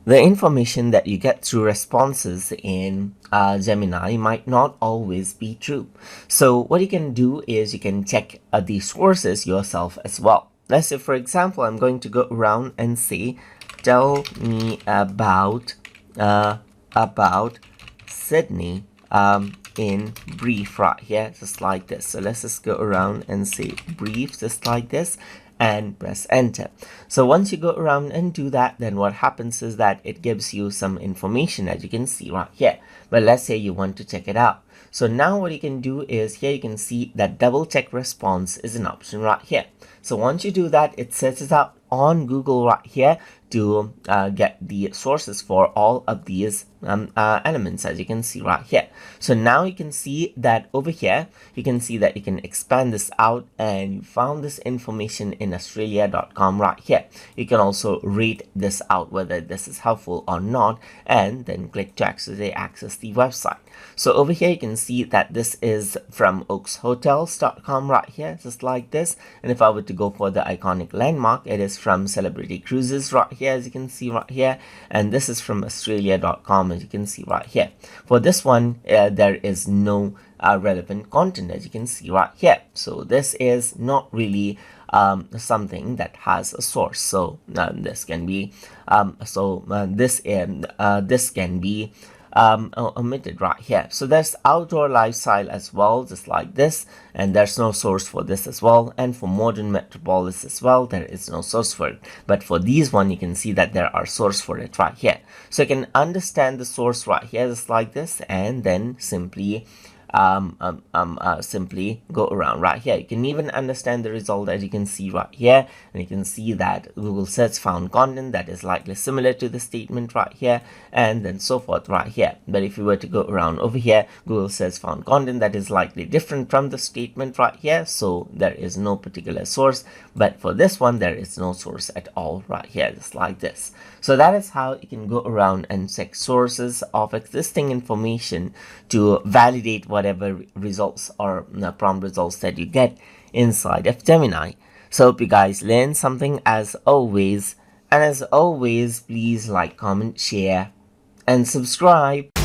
the information that you get through responses in Gemini might not always be true. So what you can do is you can check the sources yourself as well. Let's say, for example, I'm going to go around and say, tell me about Sydney in brief, right here, just like this. So let's just go around and say brief, just like this, and press enter. So once you go around and do that, then what happens is that it gives you some information, as you can see right here. But let's say you want to check it out. So now what you can do is, here you can see that double check response is an option right here. So once you do that, it sets it up on Google right here to get the sources for all of these elements, as you can see right here. So now you can see that over here, you can see that you can expand this out, and you found this information in Australia.com right here. You can also rate this out, whether this is helpful or not, and then click to actually access the website. So over here, you can see that this is from oakshotels.com right here, just like this. And if I were to go for the iconic landmark, it is from Celebrity Cruises right here, as you can see right here. And this is from Australia.com, as you can see right here. For this one, there is no relevant content, as you can see right here. So this is not really something that has a source. So this can be this can be omitted right here. So there's outdoor lifestyle as well, just like this, and there's no source for this as well. And for modern metropolis as well, there is no source for it. But for these one, you can see that there are source for it right here. So you can understand the source right here, just like this, and then simply simply go around right here. You can even understand the result, as you can see right here, and you can see that Google search found content that is likely similar to the statement right here, and then so forth right here. But if you were to go around over here, Google search found content that is likely different from the statement right here, so there is no particular source. But for this one, there is no source at all right here, just like this. So that is how you can go around and check sources of existing information to validate whatever results or prompt results that you get inside of Gemini. So hope you guys learned something as always. And as always, please like, comment, share, and subscribe.